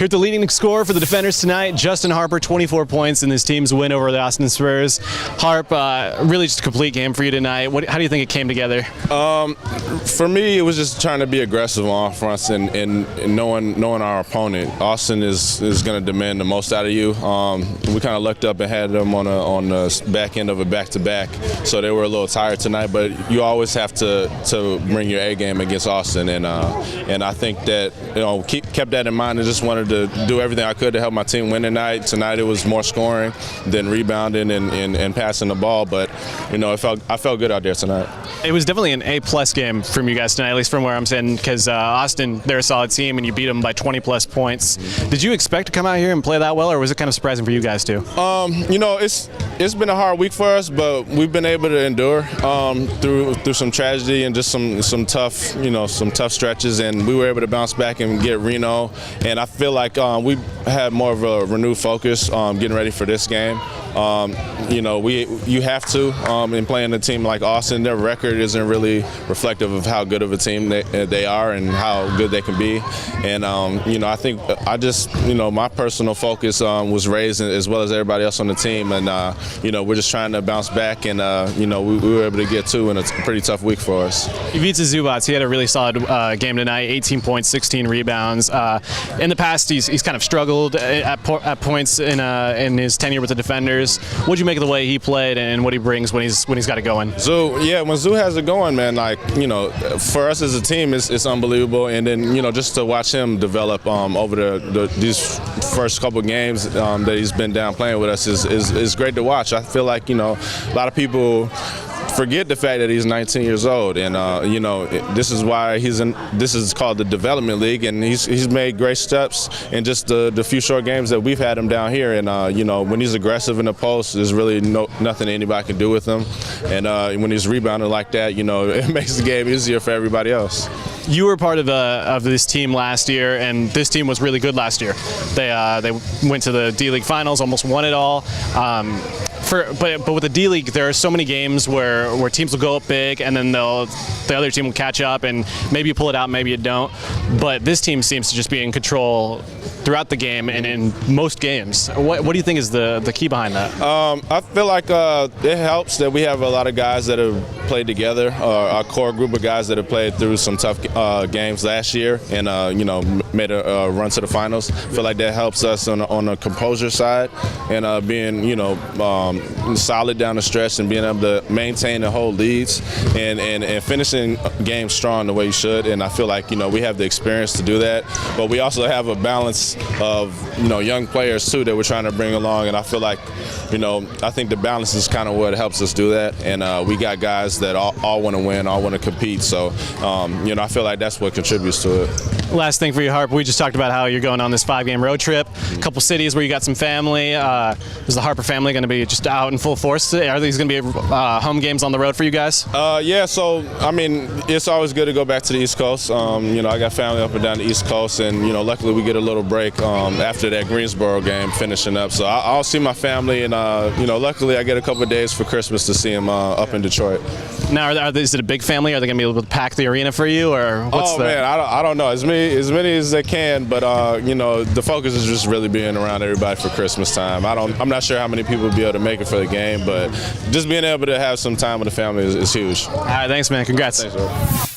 Here's the leading scorer for the Defenders tonight, Justin Harper, 24 points in this team's win over the Austin Spurs. Harp, really just a complete game for you tonight. How do you think it came together? For me, it was just trying to be aggressive on offense and knowing our opponent. Austin is going to demand the most out of you. We kind of looked up and had them on the back end of a back-to-back, so they were a little tired tonight. But you always have to bring your A game against Austin, and I think that kept that in mind and just wanted to do everything I could to help my team win tonight. Tonight it was more scoring than rebounding and passing the ball, but I felt good out there tonight. It was definitely an A-plus game from you guys tonight, at least from where I'm sitting, because Austin, they're a solid team, and you beat them by 20-plus points. Did you expect to come out here and play that well, or was it kind of surprising for you guys too? It's been a hard week for us, but we've been able to endure through some tragedy and just some tough stretches, and we were able to bounce back and get Reno. And I feel like we had more of a renewed focus getting ready for this game. You have to in playing a team like Austin. Their record isn't really reflective of how good of a team they are and how good they can be. And I think my personal focus was raised as well as everybody else on the team. And we're just trying to bounce back. And we were able to get two in a pretty tough week for us. Ivica Zubats, he had a really solid game tonight. 18 points, 16 rebounds. In the past, he's kind of struggled at points in his tenure with the Defenders. What do you make of the way he played and what he brings when he's got it going? When Zoo has it going, man, for us as a team, it's unbelievable. And then just to watch him develop over these first couple games that he's been down playing with us is great to watch. I feel like a lot of people forget the fact that he's 19 years old, and this is why this is called the development league, and he's made great steps in just the few short games that we've had him down here. And when he's aggressive in the post, there's really nothing anybody can do with him. And when he's rebounding like that, it makes the game easier for everybody else. You were part of this team last year, and this team was really good last year. They went to the D-League Finals, almost won it all. But with the D-League, there are so many games where teams will go up big, and then the other team will catch up, and maybe you pull it out, maybe you don't. But this team seems to just be in control throughout the game and in most games. What do you think is the key behind that? I feel like it helps that we have a lot of guys that have played together, our core group of guys that have played through some tough games last year and made a run to the finals. I feel like that helps us on the composure side and being solid down the stretch and being able to maintain and hold leads and finishing games strong the way you should. And I feel like we have the experience to do that, but we also have a balance of young players too that we're trying to bring along. And I feel like I think the balance is kind of what helps us do that. And we got guys that all want to win, all want to compete. So I feel like that's what contributes to it. Last thing for you, Harper, we just talked about how you're going on this 5-game road trip, a couple cities where you got some family. Is the Harper family going to be just out in full force? Are these going to be home games on the road for you guys? Yeah, so it's always good to go back to the East Coast. I got family up and down the East Coast, and luckily we get a little break after that Greensboro game finishing up. So I'll see my family, and luckily I get a couple of days for Christmas to see them up in Detroit. Now, is it a big family? Are they going to be able to pack the arena for you, or what's man, I don't know. As many as they can, but the focus is just really being around everybody for Christmas time. I'm not sure how many people will be able to make it for the game, but just being able to have some time with the family is huge. All right, thanks, man. Congrats. Thanks, bro.